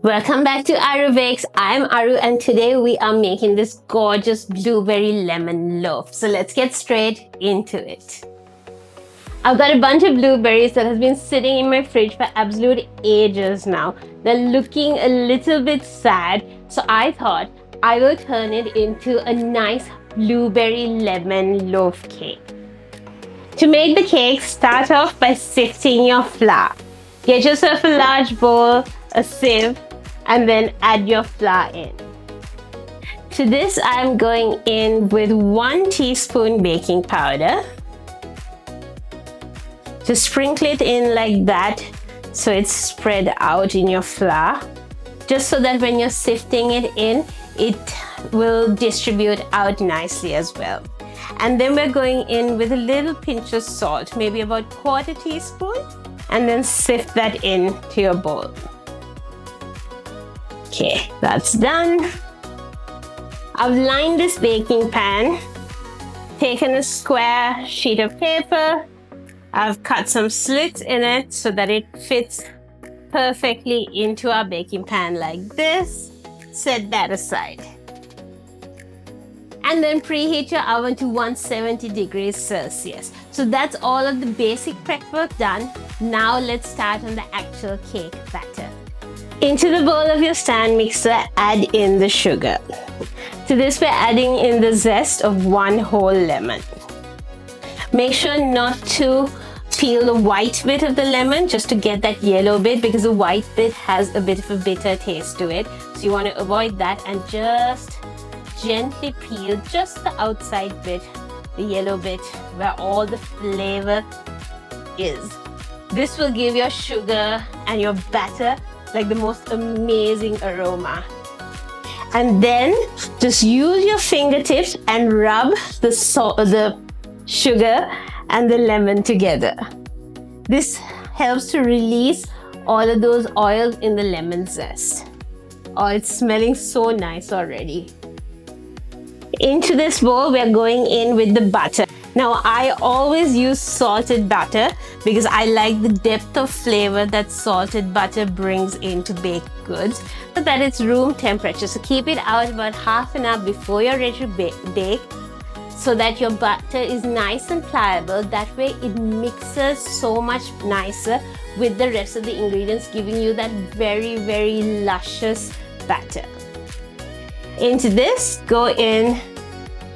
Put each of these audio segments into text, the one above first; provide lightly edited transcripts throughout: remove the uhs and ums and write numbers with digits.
Welcome back to Arubakes. I'm Aru and today we are making this gorgeous blueberry lemon loaf. So let's get straight into it. I've got a bunch of blueberries that has been sitting in my fridge for absolute ages now. They're looking a little bit sad, so I thought I will turn it into a nice blueberry lemon loaf cake. To make the cake, start off by sifting your flour. Get yourself a large bowl, a sieve, and then add your flour in. To this, I'm going in with 1 teaspoon baking powder. Just sprinkle it in like that so it's spread out in your flour, just so that when you're sifting it in, it will distribute out nicely as well. And then we're going in with a little pinch of salt, maybe about 1/4 teaspoon, and then sift that in to your bowl. Okay, that's done. I've lined this baking pan, taken a square sheet of paper. I've cut some slits in it so that it fits perfectly into our baking pan like this. Set that aside. And then preheat your oven to 170 degrees Celsius. So that's all of the basic prep work done. Now let's start on the actual cake batter. Into the bowl of your stand mixer, add in the sugar. To this, we're adding in the zest of 1 whole lemon. Make sure not to peel the white bit of the lemon, just to get that yellow bit, because the white bit has a bit of a bitter taste to it. So you want to avoid that and just gently peel just the outside bit, the yellow bit, where all the flavor is. This will give your sugar and your batter like the most amazing aroma. And then just use your fingertips and rub the sugar and the lemon together. This helps to release all of those oils in the lemon zest. Oh, it's smelling so nice already. Into this bowl, we're going in with the butter. Now, I always use salted butter because I like the depth of flavor that salted butter brings into baked goods, but that it's room temperature. So keep it out about half an hour before you're ready to bake, so that your butter is nice and pliable. That way it mixes so much nicer with the rest of the ingredients, giving you that very, very luscious batter. Into this, go in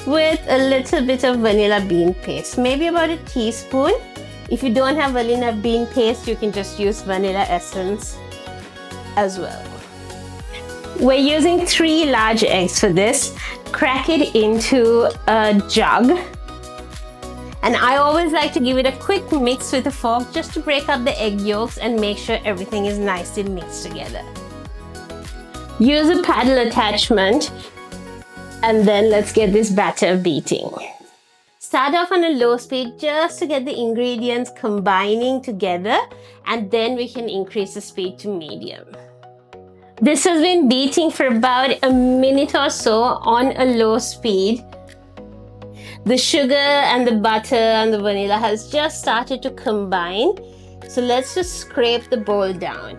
with a little bit of vanilla bean paste, maybe about 1 teaspoon. If you don't have vanilla bean paste, you can just use vanilla essence as well. We're using 3 large eggs for this. Crack it into a jug. And I always like to give it a quick mix with a fork just to break up the egg yolks and make sure everything is nicely mixed together. Use a paddle attachment. And then let's get this batter beating. Start off on a low speed just to get the ingredients combining together, and then we can increase the speed to medium. This has been beating for about a minute or so on a low speed. The sugar and the butter and the vanilla has just started to combine. So let's just scrape the bowl down.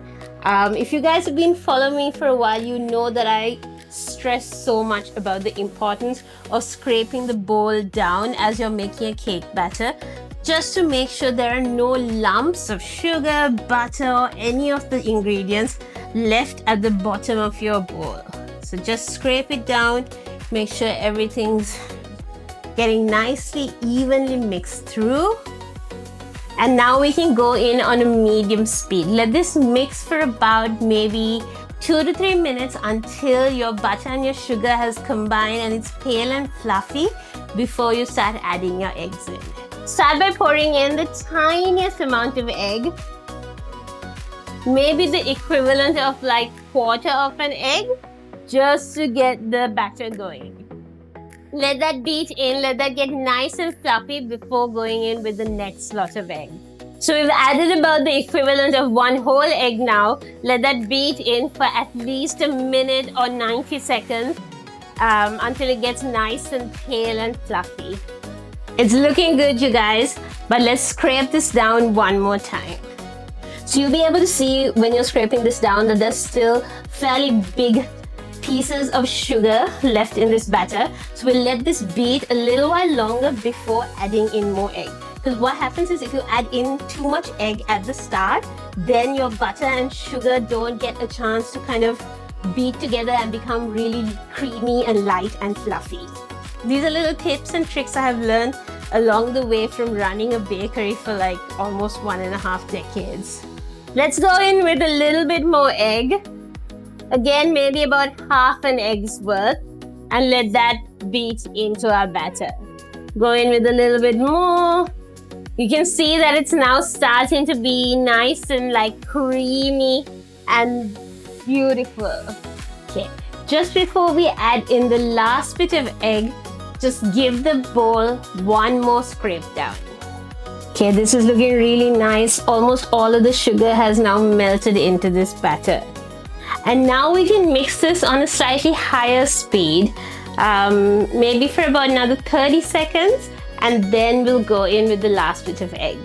If you guys have been following me for a while, you know that I stress so much about the importance of scraping the bowl down as you're making a cake batter, just to make sure there are no lumps of sugar, butter, or any of the ingredients left at the bottom of your bowl. So just scrape it down, make sure everything's getting nicely evenly mixed through. And now we can go in on a medium speed. Let this mix for about maybe 2 to 3 minutes until your butter and your sugar has combined and it's pale and fluffy before you start adding your eggs in. Start by pouring in the tiniest amount of egg, maybe the equivalent of like 1/4 of an egg, just to get the batter going. Let that beat in, let that get nice and fluffy before going in with the next lot of egg. So we've added about the equivalent of 1 whole egg now. Let that beat in for at least a minute or 90 seconds until it gets nice and pale and fluffy. It's looking good, you guys, but let's scrape this down one more time. So you'll be able to see when you're scraping this down that there's still fairly big pieces of sugar left in this batter. So we'll let this beat a little while longer before adding in more egg. Because what happens is if you add in too much egg at the start, then your butter and sugar don't get a chance to kind of beat together and become really creamy and light and fluffy. These are little tips and tricks I have learned along the way from running a bakery for like almost 1.5 decades. Let's go in with a little bit more egg. Again, maybe about half an egg's worth, and let that beat into our batter. Go in with a little bit more. You can see that it's now starting to be nice and like creamy and beautiful. Okay, just before we add in the last bit of egg, just give the bowl one more scrape down. Okay, this is looking really nice. Almost all of the sugar has now melted into this batter. And now we can mix this on a slightly higher speed, maybe for about another 30 seconds, and then we'll go in with the last bit of egg.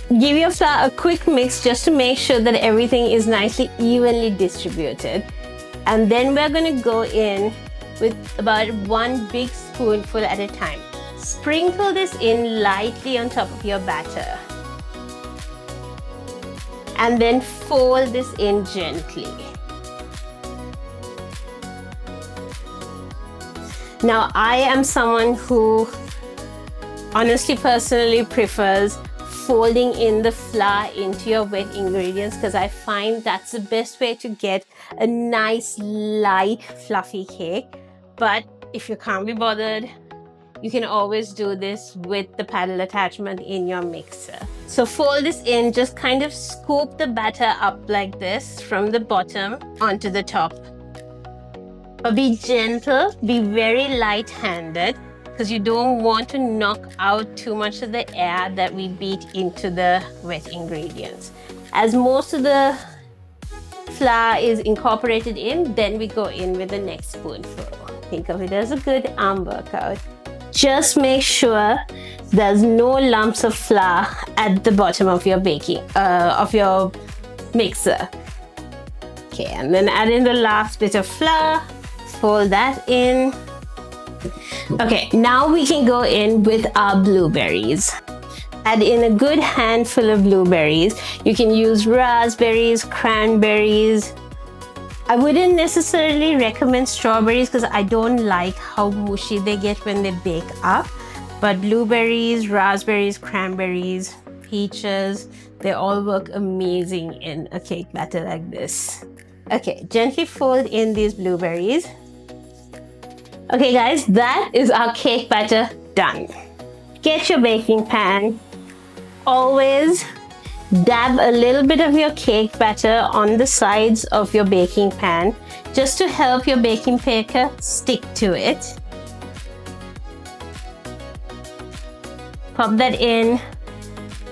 Give your flour a quick mix just to make sure that everything is nicely evenly distributed. And then we're going to go in with about 1 big spoonful at a time. Sprinkle this in lightly on top of your batter. And then fold this in gently. Now, I am someone who honestly personally prefers folding in the flour into your wet ingredients because I find that's the best way to get a nice, light, fluffy cake. But if you can't be bothered, you can always do this with the paddle attachment in your mixer. So fold this in, just kind of scoop the batter up like this from the bottom onto the top. But be gentle, be very light-handed, because you don't want to knock out too much of the air that we beat into the wet ingredients. As most of the flour is incorporated in, then we go in with the next spoonful. Think of it as a good arm workout. Just make sure there's no lumps of flour at the bottom of your mixer. Okay, and then add in the last bit of flour. Fold that in. Okay, now we can go in with our blueberries. Add in a good handful of blueberries. You can use raspberries, cranberries. I wouldn't necessarily recommend strawberries because I don't like how mushy they get when they bake up. But blueberries, raspberries, cranberries, peaches, they all work amazing in a cake batter like this. Okay, gently fold in these blueberries. Okay guys, that is our cake batter done. Get your baking pan. Always dab a little bit of your cake batter on the sides of your baking pan just to help your baking paper stick to it. Pop that in.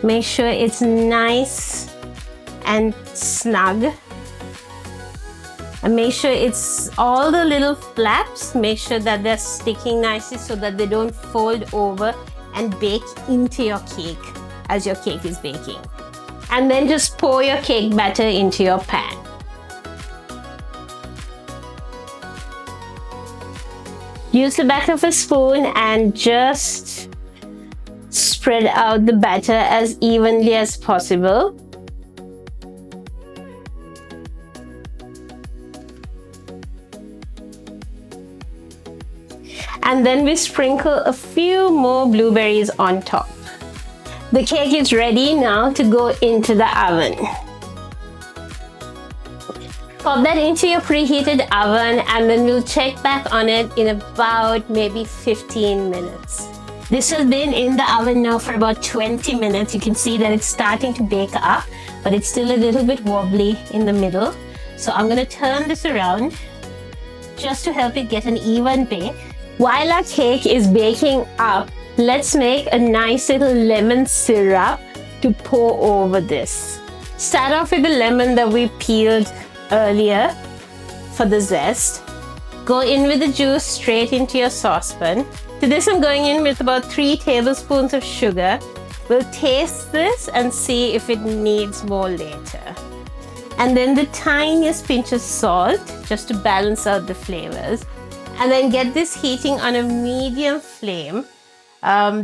Make sure it's nice and snug. And make sure it's all the little flaps, make sure that they're sticking nicely so that they don't fold over and bake into your cake as your cake is baking. And then just pour your cake batter into your pan. Use the back of a spoon and just spread out the batter as evenly as possible. And then we sprinkle a few more blueberries on top. The cake is ready now to go into the oven. Pop that into your preheated oven and then we'll check back on it in about maybe 15 minutes. This has been in the oven now for about 20 minutes. You can see that it's starting to bake up, but it's still a little bit wobbly in the middle. So I'm going to turn this around just to help it get an even bake. While our cake is baking up, let's make a nice little lemon syrup to pour over this. Start off with the lemon that we peeled earlier for the zest. Go in with the juice straight into your saucepan. To this I'm going in with about 3 tablespoons of sugar. We'll taste this and see if it needs more later. And then the tiniest pinch of salt, just to balance out the flavors. And then get this heating on a medium flame.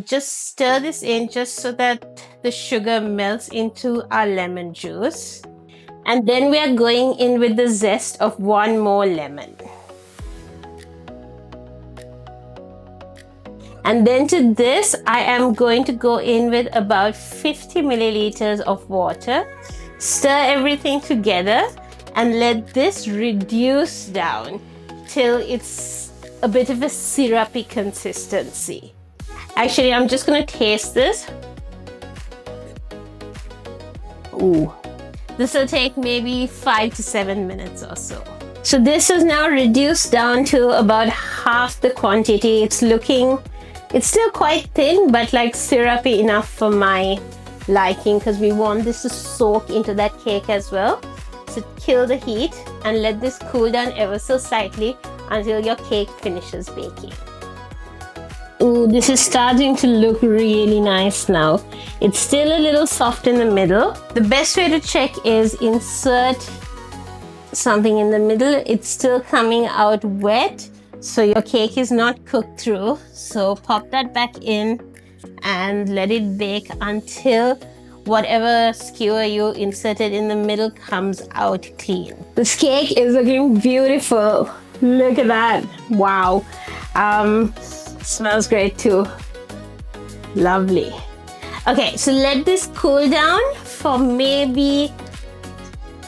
Just stir this in just so that the sugar melts into our lemon juice. And then we are going in with the zest of one more lemon. And then to this, I am going to go in with about 50 milliliters of water. Stir everything together and let this reduce down till it's a bit of a syrupy consistency. Actually, I'm just gonna taste this. Ooh. This will take maybe 5 to 7 minutes or so. So this is now reduced down to about half the quantity. It's still quite thin, but like syrupy enough for my liking, because we want this to soak into that cake as well. So kill the heat and let this cool down ever so slightly until your cake finishes baking. Ooh, this is starting to look really nice now. It's still a little soft in the middle. The best way to check is insert something in the middle. It's still coming out wet, so your cake is not cooked through. So pop that back in and let it bake until whatever skewer you inserted in the middle comes out clean. This cake is looking beautiful. Look at that. Wow. Smells great too. Lovely. Okay, so let this cool down for maybe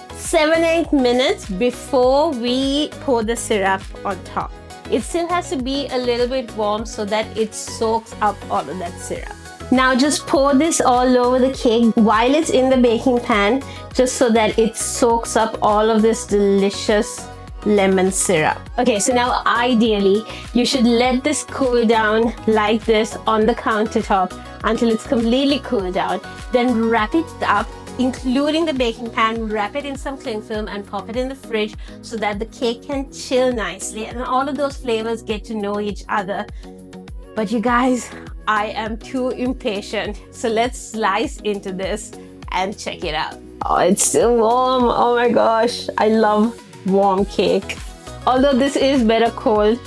7-8 minutes before we pour the syrup on top. It still has to be a little bit warm so that it soaks up all of that syrup. Now just pour this all over the cake while it's in the baking pan, just so that it soaks up all of this delicious lemon syrup. Okay, so now ideally you should let this cool down like this on the countertop until it's completely cooled down. Then wrap it up, including the baking pan, wrap it in some cling film and pop it in the fridge so that the cake can chill nicely and all of those flavors get to know each other. But you guys, I am too impatient. So let's slice into this and check it out. Oh, it's still warm. Oh my gosh, I love warm cake. Although this is better cold,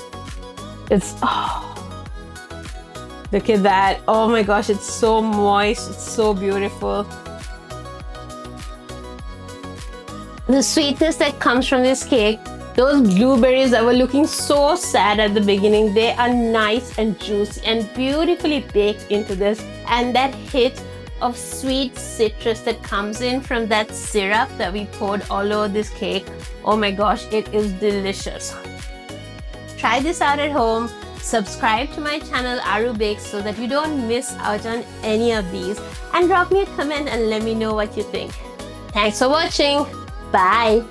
look at that. Oh my gosh, it's so moist. It's so beautiful. The sweetness that comes from this cake, those blueberries that were looking so sad at the beginning, they are nice and juicy and beautifully baked into this. And that hit of sweet citrus that comes in from that syrup that we poured all over this cake. Oh my gosh, it is delicious. Try this out at home. Subscribe to my channel Arubakes so that you don't miss out on any of these. And drop me a comment and let me know what you think. Thanks for watching. Bye.